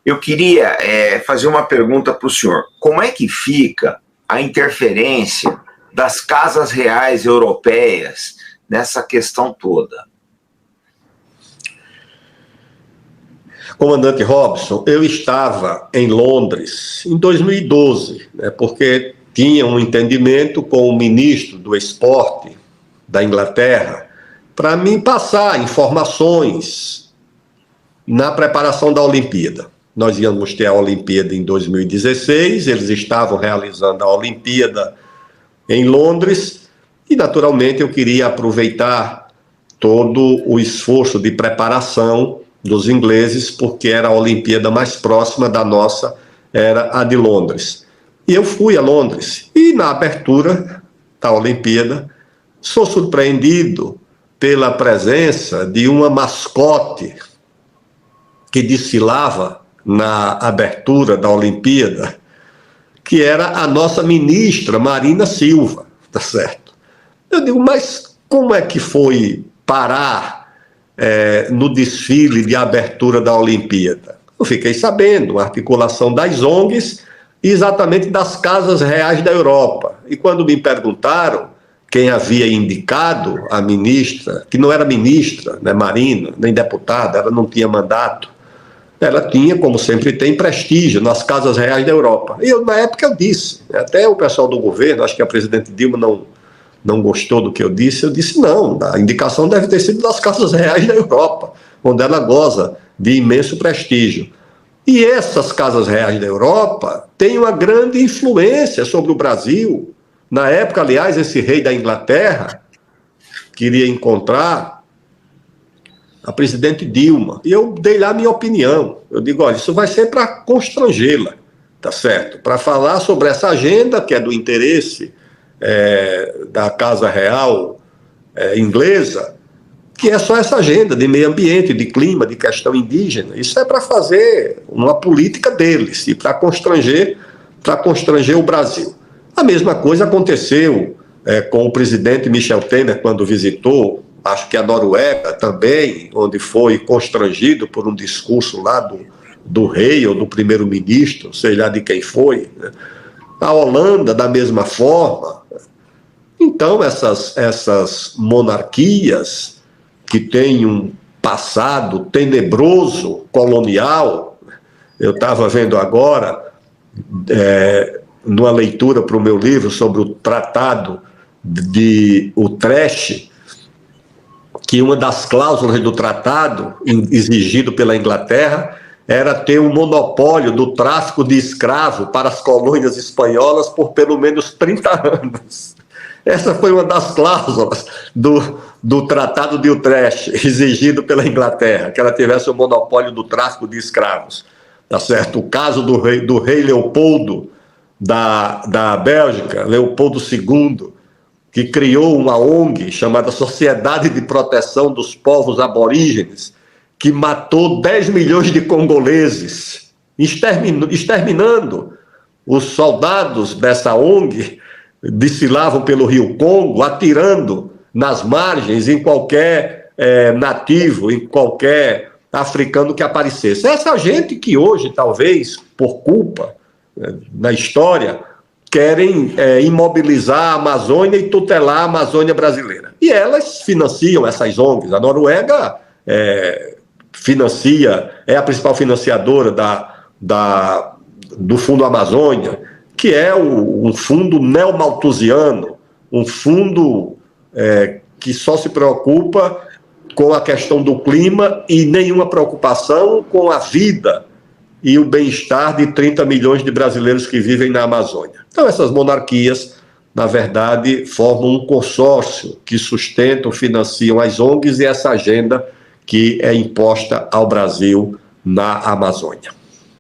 Eu queria fazer uma pergunta para o senhor. Como é que fica a interferência das casas reais europeias nessa questão toda? Comandante Robson, eu estava em Londres em 2012, porque tinha um entendimento com o ministro do Esporte da Inglaterra para me passar informações na preparação da Olimpíada. Nós íamos ter a Olimpíada em 2016, eles estavam realizando a Olimpíada em Londres e, naturalmente, eu queria aproveitar todo o esforço de preparação dos ingleses, porque era a Olimpíada mais próxima da nossa, era a de Londres. E eu fui a Londres e, na abertura da Olimpíada, sou surpreendido pela presença de uma mascote que desfilava na abertura da Olimpíada, que era a nossa ministra Marina Silva, tá certo? Eu digo, mas como é que foi parar no desfile de abertura da Olimpíada? Eu fiquei sabendo, a articulação das ONGs e exatamente das casas reais da Europa. E quando me perguntaram quem havia indicado a ministra, que não era ministra, né, Marina, nem deputada, ela não tinha mandato, ela tinha, como sempre tem, prestígio nas casas reais da Europa. E eu, na época, eu disse, até o pessoal do governo, acho que a presidente Dilma não gostou do que eu disse não, a indicação deve ter sido das casas reais da Europa, onde ela goza de imenso prestígio. E essas casas reais da Europa têm uma grande influência sobre o Brasil. Na época, aliás, esse rei da Inglaterra queria encontrar a presidente Dilma, e eu dei lá a minha opinião. Eu digo, olha, isso vai ser para constrangê-la, tá certo? Para falar sobre essa agenda, que é do interesse da Casa Real inglesa, que é só essa agenda de meio ambiente, de clima, de questão indígena. Isso é para fazer uma política deles e para constranger o Brasil. A mesma coisa aconteceu com o presidente Michel Temer quando visitou, acho que a Noruega também, onde foi constrangido por um discurso lá do rei ou do primeiro-ministro, sei lá de quem foi, né? A Holanda, da mesma forma. Então, essas monarquias que têm um passado tenebroso, colonial, eu estava vendo agora, numa leitura para o meu livro sobre o Tratado de Utrecht, que uma das cláusulas do tratado, exigido pela Inglaterra, era ter um monopólio do tráfico de escravo para as colônias espanholas por pelo menos 30 anos. Essa foi uma das cláusulas do Tratado de Utrecht, exigido pela Inglaterra, que ela tivesse o monopólio do tráfico de escravos. Tá certo? O caso do rei Leopoldo da Bélgica, Leopoldo II, que criou uma ONG chamada Sociedade de Proteção dos Povos Aborígenes, que matou 10 milhões de congoleses, exterminando os soldados dessa ONG, desfilavam pelo Rio Congo, atirando nas margens em qualquer nativo, em qualquer africano que aparecesse. Essa gente que hoje, talvez, por culpa na história, querem imobilizar a Amazônia e tutelar a Amazônia brasileira. E elas financiam essas ONGs. A Noruega financia, é a principal financiadora do Fundo Amazônia, que é um fundo neomalthusiano, um fundo que só se preocupa com a questão do clima e nenhuma preocupação com a vida e o bem-estar de 30 milhões de brasileiros que vivem na Amazônia. Então, essas monarquias, na verdade, formam um consórcio que sustentam, financiam as ONGs e essa agenda que é imposta ao Brasil na Amazônia.